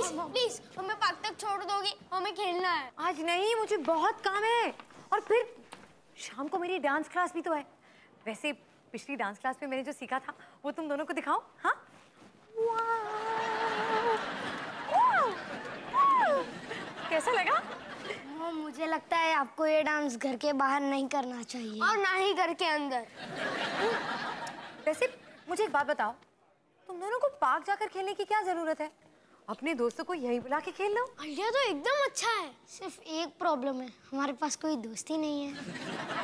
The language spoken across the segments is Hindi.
प्लीज प्लीज हमें पार्क तक छोड़ दोगी, हमें खेलना है। आज नहीं, मुझे बहुत काम है और फिर शाम को मेरी डांस क्लास भी तो है। वैसे पिछली डांस क्लास में मैंने जो सीखा था वो तुम दोनों को दिखाऊं? हाँ, कैसा लगा? मुझे लगता है आपको ये डांस घर के बाहर नहीं करना चाहिए और ना ही घर के अंदर। वैसे मुझे एक बात बताओ, तुम दोनों को पार्क जाकर खेलने की क्या जरूरत है? अपने दोस्तों को यहीं बुला के खेल लो। आइडिया तो एकदम अच्छा है, सिर्फ एक प्रॉब्लम है, हमारे पास कोई दोस्त ही नहीं है।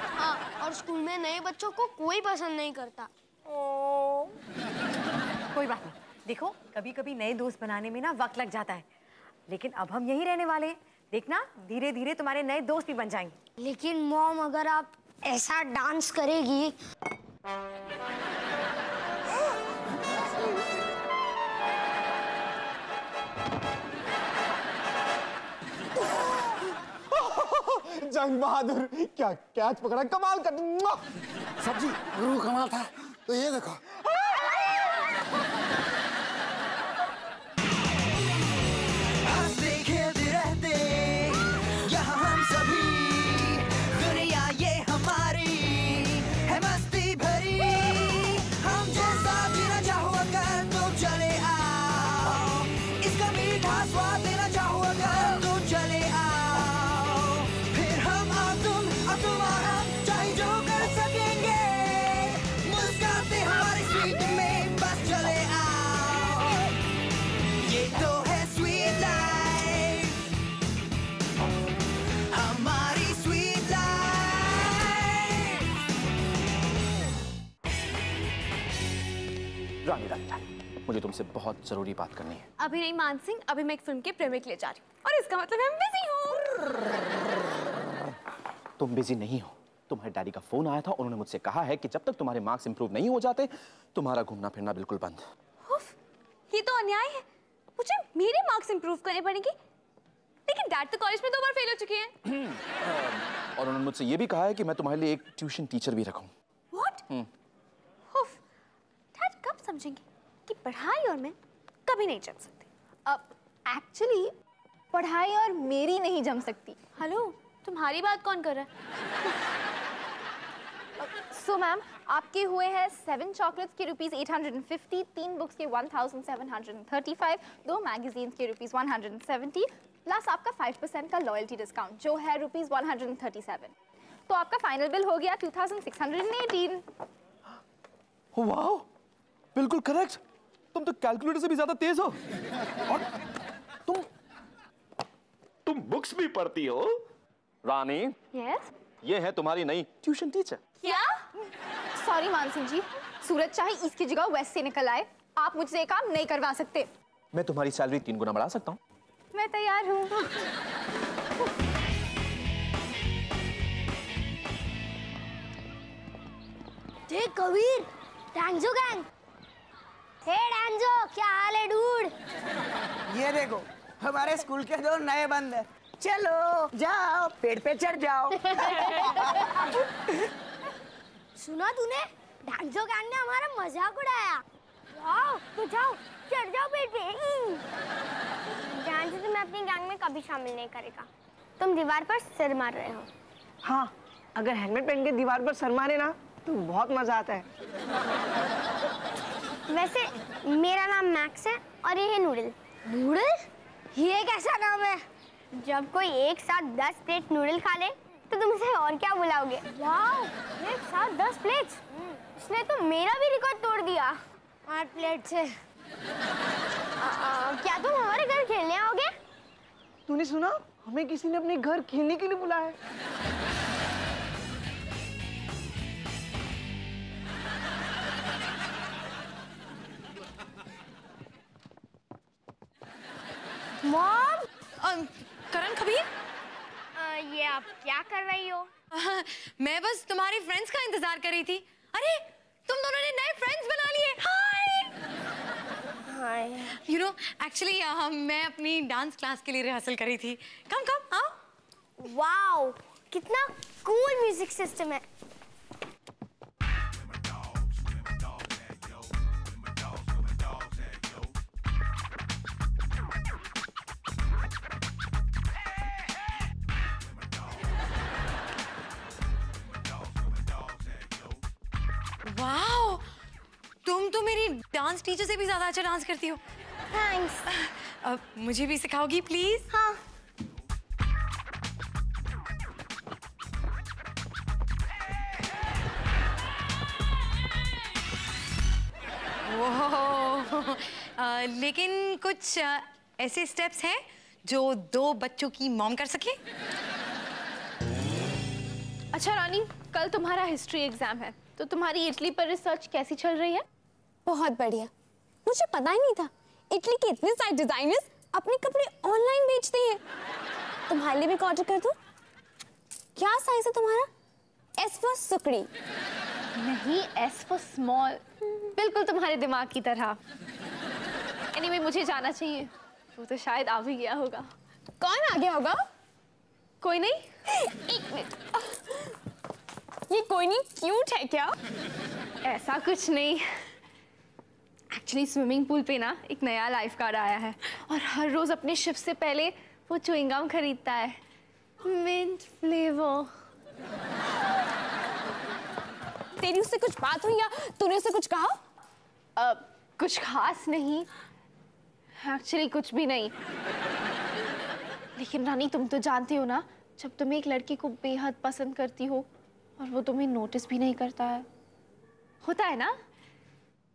हाँ, और स्कूल में नए बच्चों को कोई पसंद नहीं करता। कोई बात नहीं, देखो कभी कभी नए दोस्त बनाने में ना वक्त लग जाता है, लेकिन अब हम यहीं रहने वाले हैं। देखना धीरे धीरे तुम्हारे नए दोस्त भी बन जाएंगे। लेकिन मॉम, अगर आप ऐसा डांस करेगी जंग बहादुर, क्या कैच पकड़ा, कमाल कर। सब्जी गुरु कमाल था। तो ये देखो, रानी रानी रानी, मुझे तुमसे बहुत जरूरी बात करनी है। अभी नहीं मान सिंह, अभी मैं एक फिल्म के प्रीमियर के लिए जा रही हूँ और इसका मतलब मैं बिजी हूँ। तुम बिजी नहीं हो, तुम्हारे डैडी का फोन आया था, उन्होंने मुझसे कहा है कि जब तक तुम्हारे मार्क्स इंप्रूव नहीं हो जाते तुम्हारा घूमना फिरना बिल्कुल बंद। ये तो अन्याय है, मुझे मेरे मार्क्स इंप्रूव करने पड़ेंगे। लेकिन डैड तो कॉलेज में 2 बार फेल हो चुके हैं। और उन्होंने मुझसे ये भी कहा है कि मैं तुम्हारे लिए एक ट्यूशन टीचर भी रखूं। What? डैड कब समझेंगे कि पढ़ाई और मैं कभी नहीं जम सकते। अब एक्चुअली पढ़ाई और मेरी नहीं जम सकती। हेलो, तुम्हारी बात कौन कर रहा है? सो मैम, आपके हुए हैं 7 चॉकलेट्स के ₹850, 3 बुक्स के 1735, 2 मैगजीन्स के ₹170, प्लस आपका 5% का लॉयल्टी डिस्काउंट जो है ₹137। तो आपका फाइनल बिल हो गया 2618। वाह, बिल्कुल करेक्ट। तुम तो कैलकुलेटर से भी ज्यादा तेज हो। और तुम बुक्स भी पढ़ती हो रानी? यस। ये है तुम्हारी नई ट्यूशन टीचर। क्या? सॉरी मानसिंह जी, सूरज चाहे इसकी जगह वेस्ट से निकल आए, आप मुझसे काम नहीं करवा सकते। मैं तुम्हारी सैलरी 3 गुना बढ़ा सकता हूँ। मैं तैयार हूँ। देख कबीर, डांजो गैंग। हे डांजो, क्या हाल है डूड? ये देखो, हमारे स्कूल के 2 नए बंदे। चलो जाओ, पेड़ पे चढ़ जाओ। सुना तूने? डांजो गैंग ने हमारा मजाक उड़ाया। जाओ तो जाओ, चढ़ जाओ पेड़ पे। डांजो तुम्हें अपनी गैंग में कभी शामिल नहीं करेगा। तुम दीवार पर सिर मार रहे हो। हाँ, अगर हेलमेट पहन के दीवार पर सर मारे ना तो बहुत मजा आता है। वैसे मेरा नाम मैक्स है और ये है नूडल। नूडल? ये कैसा नाम है? जब कोई एक साथ 10 प्लेट नूडल खा ले तो तुम इसे और क्या बुलाओगे? वाओ, एक साथ 10 प्लेट्स? इसने तो मेरा भी रिकॉर्ड तोड़ दिया 8 प्लेट से। क्या तुम हमारे घर खेलने आओगे? तूने सुना? हमें किसी ने अपने घर खेलने के लिए बुलाया है। मॉम! करण, कबीर, ये आप क्या कर रही हो? मैं बस तुम्हारी फ्रेंड्स का इंतजार कर रही थी। अरे, तुम दोनों ने नए फ्रेंड्स बना लिए। हाय। हाय। यू नो, एक्चुअली मैं अपनी डांस क्लास के लिए रिहर्सल कर रही थी। कम कम आओ। वाओ, कितना कूल म्यूजिक सिस्टम है। तुम तो मेरी डांस टीचर से भी ज्यादा अच्छा डांस करती हो। थैंक्स। मुझे भी सिखाओगी प्लीज? हाँ। ओह, लेकिन कुछ ऐसे स्टेप्स हैं जो 2 बच्चों की मॉम कर सके? अच्छा रानी, कल तुम्हारा हिस्ट्री एग्जाम है, तो तुम्हारी इटली पर रिसर्च कैसी चल रही है? बहुत बढ़िया। मुझे पता ही नहीं था इटली के इतने सारे डिजाइनर्स अपने कपड़े ऑनलाइन बेचते हैं। तुम्हारे लिए भी ऑर्डर कर दूं? क्या साइज है तुम्हारा? S फॉर सुकड़ी। नहीं, S फॉर स्मॉल, बिल्कुल तुम्हारे दिमाग की तरह। एनीवे, मुझे जाना चाहिए, वो तो शायद आ भी गया होगा। कौन आ गया होगा? कोई नहीं। एक मिनट, ये कोई नहीं क्यूट है क्या? ऐसा कुछ नहीं, एक्चुअली स्विमिंग पूल पे ना एक नया लाइफ गार्ड आया है और हर रोज अपने शिफ्ट से पहले वो च्युइंगम खरीदता है, मिंट फ्लेवर। तेरी उससे कुछ बात हुई या तूने उससे कुछ कहा? कुछ खास नहीं, एक्चुअली कुछ भी नहीं। लेकिन रानी, तुम तो जानती हो ना, जब तुम एक लड़के को बेहद पसंद करती हो और वो तुम्हें नोटिस भी नहीं करता है, होता है ना?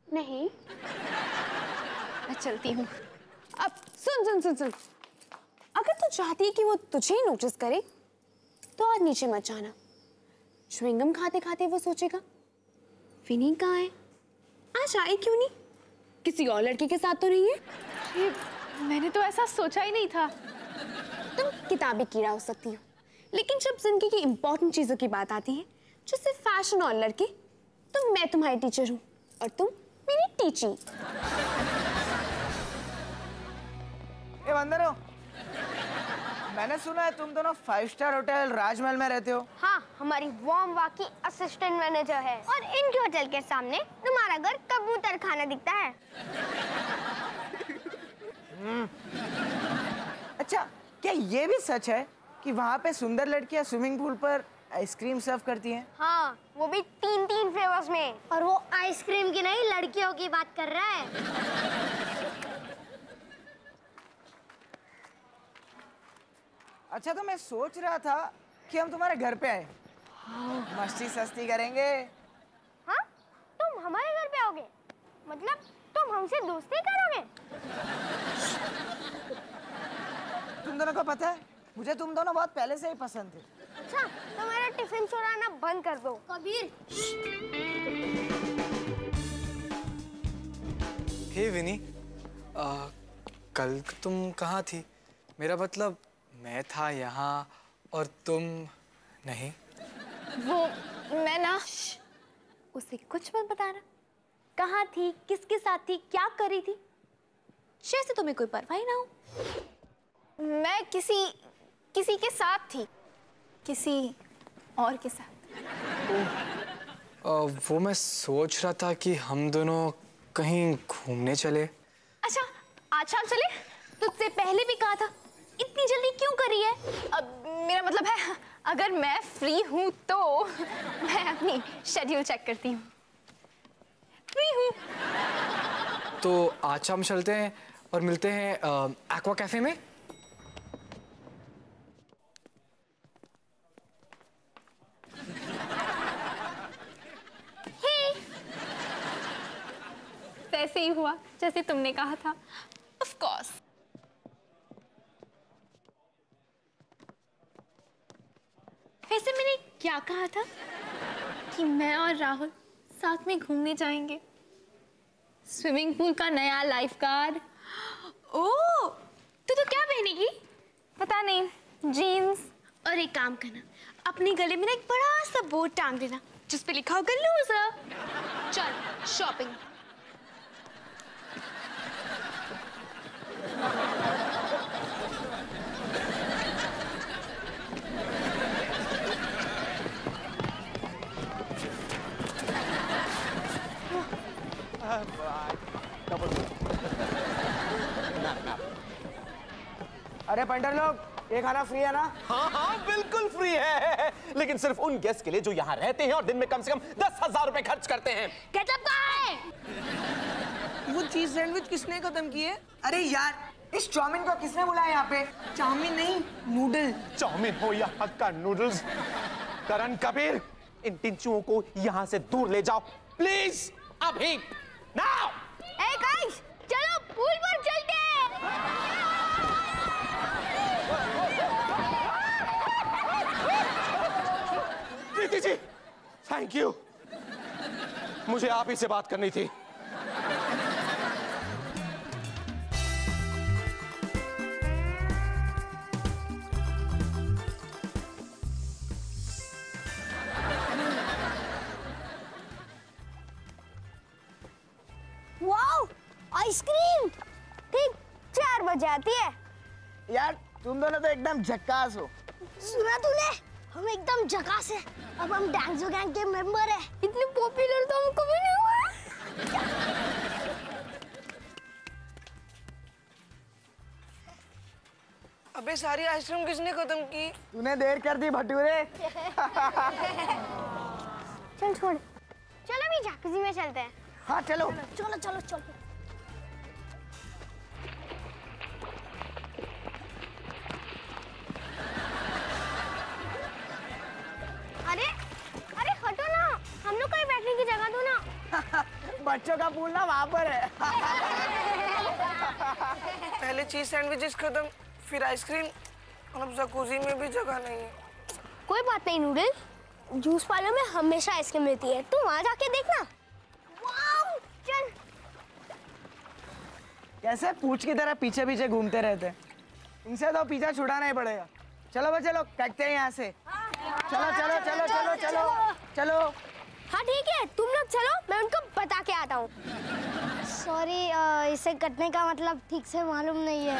नहीं। मैं चलती हूँ। अब सुन सुन सुन सुन, अगर तू चाहती है कि वो तुझे नोटिस करे तो और नीचे मत जाना। च्युइंगम खाते खाते वो सोचेगा विनी कहाँ है, आज आए क्यों नहीं, किसी और लड़के के साथ तो नहीं है। ये मैंने तो ऐसा सोचा ही नहीं था। तुम किताबी कीड़ा हो सकती हो, लेकिन जब जिंदगी की इंपॉर्टेंट चीजों की बात आती है, जो सिर्फ फैशन और लड़के, तो मैं तुम्हारी टीचर हूँ और तुम मेरी टीची। ए बंदरो, मैंने सुना है तुम दोनों 5 स्टार होटल राजमहल में रहते हो। हाँ, हमारी वार्म वाक की असिस्टेंट मैनेजर है और इनके होटल के सामने तुम्हारा घर कबूतर खाना दिखता है। अच्छा, क्या ये भी सच है कि वहाँ पे सुंदर लड़कियाँ स्विमिंग पूल पर आइसक्रीम सर्व करती हैं? हाँ, वो भी 3 फ्लेवर्स में। और वो आइसक्रीम की नहीं, लड़कियों की बात कर रहा है। अच्छा, तो मैं सोच रहा था कि हम तुम्हारे घर पे आए, मस्ती सस्ती करेंगे। हाँ, तुम हमारे घर पे आओगे? मतलब तुम हमसे दोस्ती करोगे? तुम दोनों को पता है, मुझे तुम दोनों बहुत पहले से ही पसंद थे। अच्छा, तो मेरा टिफिन चुराना बंद कर दो। कबीर। हे विनी, कल तुम कहाँ थी? मेरा मतलब मैं था यहाँ और तुम नहीं। वो मैं ना, उसे कुछ मत बताना। कहाँ थी, किसके साथ थी, क्या कर रही थी, जैसे तुम्हें कोई परवाह ही ना हो। मैं किसी के साथ थी, किसी और के साथ। वो मैं सोच रहा था कि हम दोनों कहीं घूमने चले। अच्छा, आज शाम चले? तुझसे पहले भी कहा था, इतनी जल्दी क्यों करी है? अब मेरा मतलब है, अगर मैं फ्री हूँ तो मैं अपनी शेड्यूल चेक करती हूँ। फ्री हूँ तो आज शाम चलते हैं और मिलते हैं एक्वा कैफे में। वैसे ही हुआ जैसे तुमने कहा था। Of course. वैसे मैंने क्या कहा था कि मैं और राहुल साथ में घूमने जाएंगे। स्विमिंग पूल का नया लाइफ गार्ड। ओह, तो क्या पहनेगी? पता नहीं, जीन्स। और एक काम करना, अपने गले में ना एक बड़ा सा बोर्ड टांग देना जिस पे लिखा होगा लूजर। चल शॉपिंग। अरे पंडर लोग, ये खाना फ्री है ना? हाँ हाँ बिल्कुल फ्री है, लेकिन सिर्फ उन गेस्ट के लिए जो यहाँ रहते हैं और दिन में कम से कम 10,000 रुपए खर्च करते हैं। केचप कहाँ है? वो चीज सैंडविच किसने खत्म किए? अरे यार, इस चाउमीन को किसने बुलाया यहाँ पे? चाउमीन नहीं, नूडल। चाउमीन हो या हक्का नूडल्स, करण, कबीर, इन टिंचुओं को यहाँ से दूर ले जाओ प्लीज, अभी नाउ। ए गाइस, चलो पूल पर चलते हैं। प्रीति जी, थैंक यू, मुझे आप ही से बात करनी थी। वाओ, आइसक्रीम ठीक 4 बजे आती है। यार तुम दोनों तो एकदम झक्कास हो। सुना तूने? हम एकदम झकास है। अब हम डांसो गैंग के मेंबर है। इतने पॉपुलर तो हम कभी नहीं हुए। अबे सारी आइसक्रीम किसने खत्म की? तूने देर कर दी भटूरे। चल छोड़, चलो भी झांकी में चलते हैं। हाँ चलो। चलो चलो चलो। अरे अरे हटो ना, हम लोग कहीं बैठने की जगह दो ना। बच्चों का पूल ना वहाँ पर है। पहले चीज सैंडविचेस खत्म, फिर आइसक्रीम, अब जकूजी में भी जगह नहीं है। कोई बात नहीं नूडल, जूस पार्लर में हमेशा आइसक्रीम मिलती है, तू वहाँ जाके देखना। वाओ, चल। कैसे पूछ की तरह पीछे पीछे घूमते रहते हैं, इनसे तो पीछा छुड़ाना ही पड़ेगा। चलो बच्चे लोग, कटते हैं यहाँ से। चलो चलो चलो चलो चलो चलो। हाँ ठीक है, तुम लोग चलो, मैं उनको बता के आता हूँ। सॉरी, इसे कटने का मतलब ठीक से मालूम नहीं है।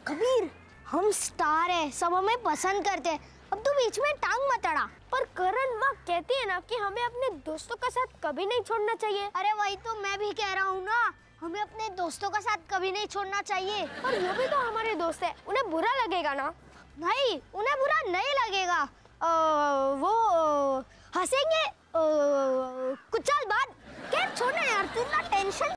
कबीर, हम स्टार हैं, सब हमें पसंद करते हैं, अब तू बीच में टांग मत अड़ा। पर करण माँ कहती है ना कि हमें अपने दोस्तों का साथ कभी नहीं छोड़ना चाहिए। अरे वही तो मैं भी कह रहा हूँ ना, हमें अपने दोस्तों का साथ कभी नहीं छोड़ना चाहिए। और वो भी तो हमारे दोस्त है, उन्हें बुरा लगेगा ना? नहीं, उन्हें बुरा नहीं लगेगा। वो हंसेंगे कुछ साल बाद। क्या छोड़ना यार, तू ना टेंशन